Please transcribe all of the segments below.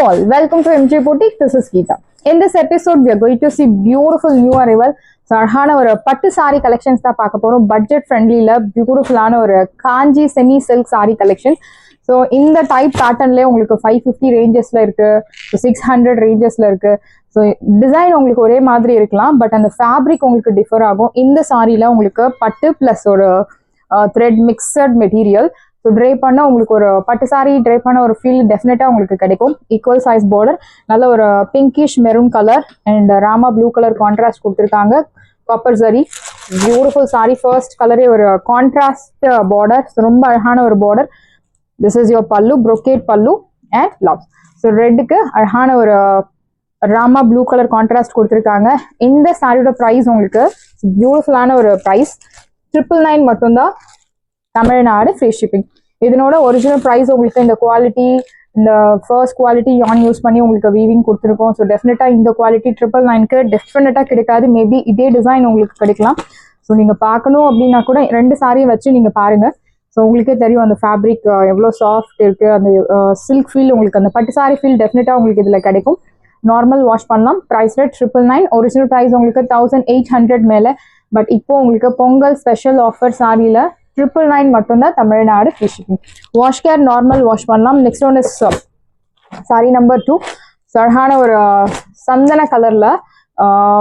all, welcome to MJ Boutique. This is Geeta. In this episode, we are going to see beautiful new arrival. So, அழகான ஒரு பட்டு saree collections தான் பார்க்க போறோம். Budget friendlyல beautifulஆன ஒரு காஞ்சி semi silk saree collection. So, இந்த type patternலயே உங்களுக்கு 550 rangesல இருக்கு, 600 rangesல இருக்கு. So, design உங்களுக்கு ஒரே மாதிரி இருக்கலாம், பட் அந்த fabric உங்களுக்கு differ ஆகும். இந்த சாரில உங்களுக்கு பட்டு plus ஒரு thread mixed material. So try பண்ணால் உங்களுக்கு ஒரு பட்டு சாரி ட்ரை பண்ண ஒரு ஃபீல் டெஃபினட்டாக உங்களுக்கு கிடைக்கும். ஈக்குவல் சைஸ் பார்டர், நல்ல ஒரு pinkish maroon colour and Rama blue colour contrast கொடுத்துருக்காங்க. காப்பர் சரி பியூட்டிஃபுல் சாரி. ஃபர்ஸ்ட் கலரே ஒரு கான்ட்ராஸ்ட் பார்டர், ரொம்ப அழகான ஒரு பார்டர். திஸ் இஸ் யுவர் பல்லு, ப்ரொக்கேட் பல்லு அண்ட் பிளவுஸ். ஸோ ரெட்டுக்கு அழகான ஒரு ராமா ப்ளூ கலர் கான்ட்ராஸ்ட் கொடுத்துருக்காங்க. இந்த சாரியோட ப்ரைஸ் உங்களுக்கு பியூட்டிஃபுல்லான ஒரு ப்ரைஸ் 999 மட்டும்தான், தமிழ்நாடு ஃப்ரீ ஷிப்பிங். இதனோட ஒரிஜினல் ப்ரைஸ் உங்களுக்கு இந்த குவாலிட்டி, இந்த ஃபர்ஸ்ட் குவாலிட்டி யான் யூஸ் பண்ணி உங்களுக்கு வீவிங் கொடுத்துருக்கோம். ஸோ டெஃபினட்டாக இந்த குவாலிட்டி 999க்கு டெஃபினட்டாக கிடைக்காது. மேபி இதே டிசைன் உங்களுக்கு கிடைக்கலாம். ஸோ நீங்கள் பார்க்கணும் அப்படின்னா கூட ரெண்டு சாரியை வச்சு நீங்கள் பாருங்கள். ஸோ உங்களுக்கே தெரியும் அந்த ஃபேப்ரிக் எவ்வளோ சாஃப்ட் இருக்குது, அந்த சில்க் ஃபீல் உங்களுக்கு, அந்த பட்டு சாரி ஃபீல் டெஃபினட்டாக உங்களுக்கு இதில் கிடைக்கும். நார்மல் வாஷ் பண்ணலாம். Price rate 999. ஒரிஜினல் ப்ரைஸ் உங்களுக்கு 1800 மேலே. பட் இப்போ உங்களுக்கு பொங்கல் ஸ்பெஷல் ஆஃபர் சாரியில் 999 மட்டும்தான், Tamil Nadu free shipping. Wash care normal wash பண்ணலாம். Next one is sari number 2. அழகான ஒரு சந்தன கலர்ல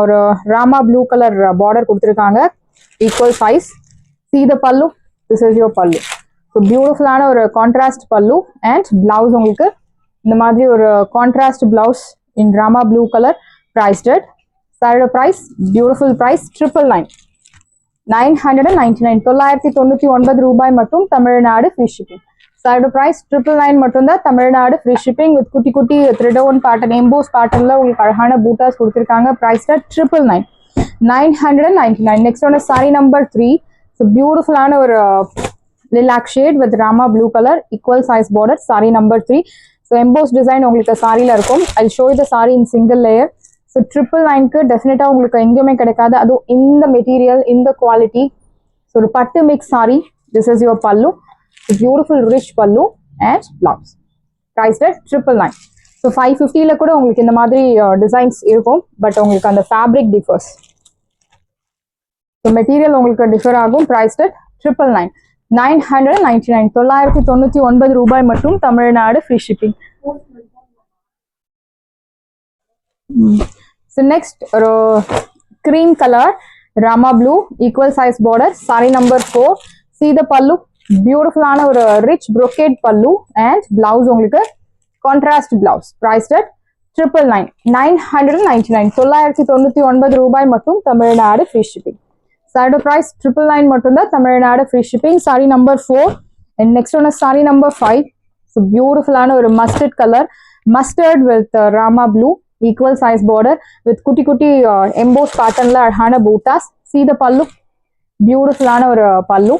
ஒரு ராமா ப்ளூ கலர் பார்டர் கொடுத்துருக்காங்க. Equal size. see the pallu, this is your pallu. So பியூட்டிஃபுல்லான ஒரு கான்ட்ராஸ்ட் பல்லு அண்ட் பிளவுஸ் உங்களுக்கு இந்த மாதிரி ஒரு கான்ட்ராஸ்ட் பிளவுஸ் இன் ராமா ப்ளூ கலர். ப்ரைஸ்டட். சாரியோட ப்ரைஸ் பியூட்டிஃபுல் ப்ரைஸ் 999. 999 ரூபாய் மட்டும், தமிழ்நாடு ஃப்ரீ ஷிப்பிங். சாரியோட ப்ரைஸ் 999 மட்டும்தான், தமிழ்நாடு ஃப்ரீ ஷிப்பிங். வித் குட்டி குட்டி த்ரெட் ஓன் பேட்டர்ன், எம்போஸ் பேட்டர்ன்ல உங்களுக்கு அழகான பூட்டாஸ் கொடுத்துருக்காங்க. ப்ரைஸ் 999. 999. நெக்ஸ்ட் ஒன்று சாரி நம்பர் 3. ஸோ பியூட்டிஃபுல்லான ஒரு lilac shade with Rama blue colour, equal size border. Sari number 3. So emboss design உங்களுக்கு சாரியில் இருக்கும். I show the sari in single layer. So 999க்கு டெஃபினட்டாக உங்களுக்கு எங்கேயுமே கிடைக்காது, அதுவும் இந்த மெட்டீரியல், இந்த குவாலிட்டி. ஸோ ஒரு பட்டு mix sorry. This is your பல்லு, beautiful rich pallu and blouse. Price 999. So 550ல கூட உங்களுக்கு இந்த மாதிரி டிசைன்ஸ் இருக்கும், பட் உங்களுக்கு அந்த ஃபேப்ரிக் டிஃபர்ஸ். ஸோ மெட்டீரியல் உங்களுக்கு டிஃபர் ஆகும். ப்ரைஸ் 999. 999. 999 ரூபாய் மட்டும், Tamil Nadu free shipping. So next cream color Rama blue, equal size border. Saree number 4. See the pallu, beautiful ஆன ஒரு rich brocade pallu and blouse உங்களுக்கு contrast blouse. Priced at 999. 999. 999 ரூபாய் மட்டும், Tamil Nadu free shipping. சாரியோட price 999 மட்டும் தான், Tamil Nadu free shipping. saree number 4. and next one is saree number 5. so beautiful ஆன ஒரு mustard color, mustard with Rama blue, equal size border with குட்டி குட்டி எம்போஸ் பேட்டர்ன்ல அழகான பூட்டாஸ். see the பல்லு, பியூட்டிஃபுல்லான ஒரு பல்லு.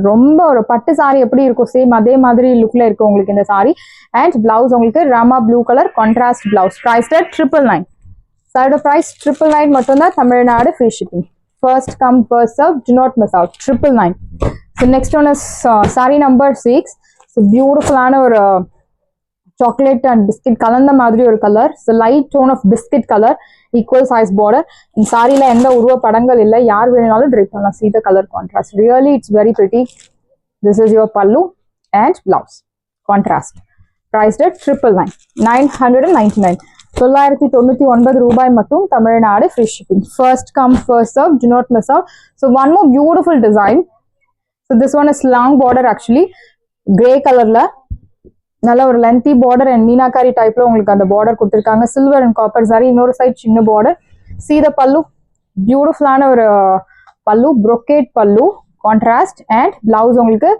ரொம்ப ஒரு பட்டு சாரி எப்படி இருக்கும் சேம் அதே மாதிரி லுக்ல இருக்கு உங்களுக்கு இந்த சாரி. அண்ட் பிளவுஸ் உங்களுக்கு Rama blue colour contrast blouse. Price 999. சாரியோட ப்ரைஸ் 999 மட்டும்தான், Tamil Nadu free shipping. First come first serve, do not miss out. 999. so next one is saree number 6. so பியூட்டிஃபுல்லான ஒரு சாக்லேட் அண்ட் பிஸ்கட் கலந்த மாதிரி ஒரு colour. Light tone of biscuit colour, equal size border. இந்த சாரியில எந்த உருவ படங்கள் இல்லை, யார் வேணும்னாலும் ட்ரை பண்ணலாம். see the color contrast, really it's very pretty. this is your pallu and blouse, contrast. priced at 999. 999. 999 ரூபாய் மட்டும், Tamil Nadu free shipping. First come first serve, do not miss out. so one more beautiful design. so this one is long border actually, grey கலர்ல நல்ல ஒரு lengthy border and meenakari டைப்ல உங்களுக்கு அந்த border கொடுத்துருக்காங்க. Silver and copper sorry. இன்னொரு side சின்ன border. see the பல்லு, பியூட்டிஃபுல்லான ஒரு பல்லு, brocade பல்லு, கான்ட்ராஸ்ட் அண்ட் பிளவுஸ் உங்களுக்கு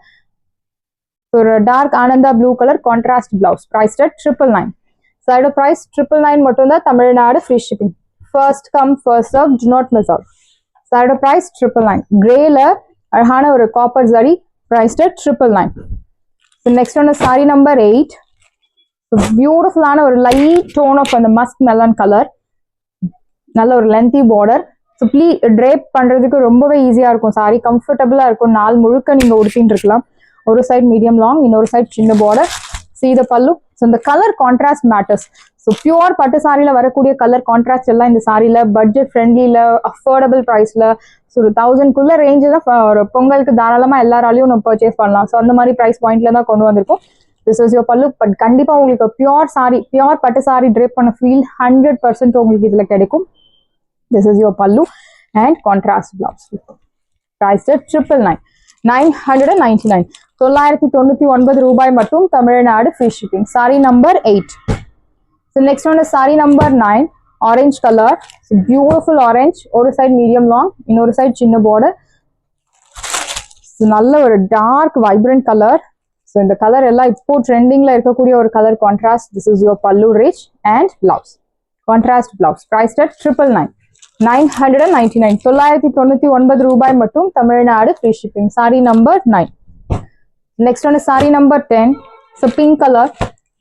ஒரு dark Ananda blue colour contrast blouse. Price 999. சாரியோட ப்ரைஸ் 999 மட்டும் தான், Tamil Nadu free shipping. First come first serve, do not miss out. சாரியோட ப்ரைஸ் 999. கிரேல அழகான ஒரு copper sari. Price 999. so next one is saree number 8. so beautiful ஆன ஒரு லைட் டோன் ஆஃப் அந்த மஸ்க் மெலன் கலர், நல்ல ஒரு லென்த்தி பார்டர். ஸோ ட்ரேப் பண்றதுக்கு ரொம்பவே ஈஸியா இருக்கும். சாரி கம்ஃபர்டபுளா இருக்கும். நாள் முழுக்க நீங்க உடுத்தின்னு இருக்கலாம். ஒரு சைட் மீடியம் லாங், இன்னொரு சைட் சின்ன border. see the pallu. So the color contrast matters. So pure பட்டு சாரில வரக்கூடிய கலர் கான்ட்ராஸ்ட் எல்லாம் இந்த சாரில பட்ஜெட் ஃப்ரெண்ட்லில அஃபோர்டபுள் பிரைஸ்ல ஸோ 1000க்குள்ள ரேஞ்சில் ஒரு பொங்கலுக்கு தாராளமா எல்லாராலையும் நம்ம பர்ச்சேஸ் பண்ணலாம். ஸோ அந்த மாதிரி பிரைஸ் பாயிண்ட்ல தான் கொண்டு வந்திருக்கோம். திஸ் இஸ் யோர் பல்லு. பட் கண்டிப்பா உங்களுக்கு பியூர் சாரி, பியூர் பட்டு சாரி ட்ரேப் பண்ண ஃபீல் 100% உங்களுக்கு இதுல கிடைக்கும். திஸ் இஸ் யோர் பல்லு அண்ட் கான்ட்ராஸ்ட் பிளவுஸ். பிரைஸ் 999. 999 999 ரூபாய் மட்டும், Tamil Nadu free shipping. Sari number 8. So next one is saree number 9, orange color. So beautiful orange. ஒரு side medium long, இன்னொரு side சின்ன border. So நல்ல ஒரு dark vibrant color. So இந்த color எல்லாம் இப்போ trendingல இருக்கக்கூடிய ஒரு color contrast. This is your pallu rich and blouse. Contrast blouse. Priced at 999. 999 999 ரூபாய் மட்டும், Tamil Nadu free shipping. saree number 9. Next one is saree number 10. So pink color.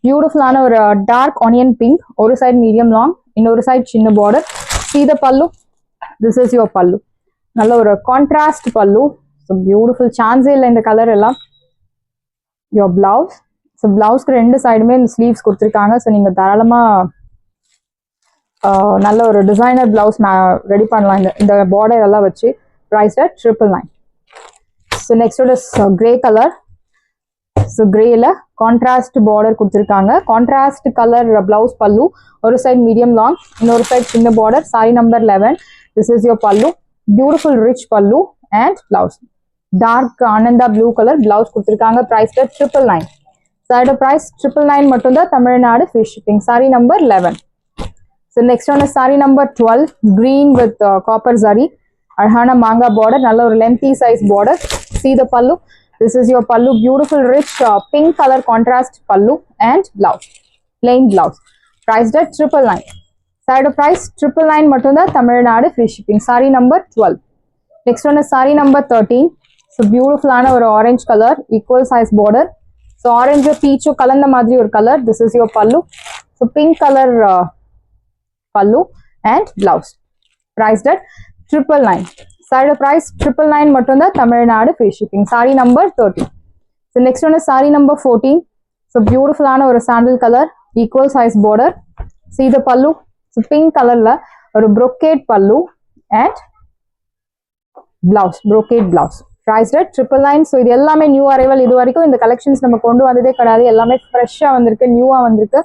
பியூட்டிஃபுல்லான ஒரு டார்க் ஆனியன் பிங்க். ஒரு சைடு மீடியம் லாங், இன்னொரு side சின்ன border. see the பல்லு. This is your பல்லு. நல்ல ஒரு கான்ட்ராஸ்ட் பல்லு. ஸோ பியூட்டிஃபுல், சான்ஸே இல்லை இந்த கலர் எல்லாம். Your blouse. ஸோ பிளவுஸ்க்கு ரெண்டு சைடுமே இந்த ஸ்லீவ்ஸ் கொடுத்துருக்காங்க. ஸோ நீங்கள் தாராளமாக நல்ல ஒரு டிசைனர் பிளவுஸ் ரெடி பண்ணலாம் இந்த பார்டர் எல்லாம் வச்சு. Price at 999. So next grey colour. So கிரேல கான்ட்ராஸ்ட் பார்டர் கொடுத்துருக்காங்க. Contrast colour blouse pallu. ஒரு சைடு மீடியம் லாங், இன்னொரு சைடு சின்ன border. Sari number 11. This is your pallu. Beautiful rich pallu and blouse. Dark Ananda blue colour blouse கொடுத்துருக்காங்க. ப்ரைஸ் 999. சாரியோட price 999 மட்டும்தான், Tamil Nadu free shipping. Sari number 11. So next one sari number 12, green with copper zari. அழகான மாங்கா border, நல்ல ஒரு lengthy size border. see the pallu. This is your pallu, beautiful rich pink color contrast pallu and blouse, plain blouse. Priced at 999. Side price 999 மட்டும் தான், Tamil Nadu free shipping. saree number 12. Next one is saree number 13. So beautiful ஆன ஒரு orange color, equal size border. So orange peach கலந்த மாதிரி ஒரு color. This is your pallu. So pink color pallu and blouse. Priced at 999. Side price 999 மட்டும் தான், Tamil Nadu free shipping. saree number 13. So next one is saree number 14. So beautiful ஆன ஒரு sandal colour, equal size border. see the pallu. So pink கலர்ல ஒரு brocade pallu and blouse, brocade blouse. Priced at 999. So இது எல்லாமே new arrival. இது வரைக்கும் இந்த collections நம்ம கொண்டு வந்ததே கிடையாது. எல்லாமே ஃப்ரெஷ்ஷா வந்திருக்கு, நியூவா வந்திருக்கு.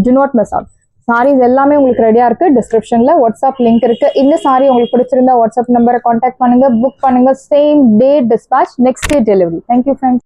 do not miss out. Saris எல்லாமே உங்களுக்கு ரெடியா இருக்கு. டிஸ்கிரிப்ஷன்ல வாட்ஸ்அப் லிங்க் இருக்கு. இந்த சாரி உங்களுக்கு பிடிச்சிருந்தா வாட்ஸ்அப் நம்பரை கான்டாக்ட் பண்ணுங்க, புக் பண்ணுங்க. Same day dispatch, next day delivery. Thank you friends.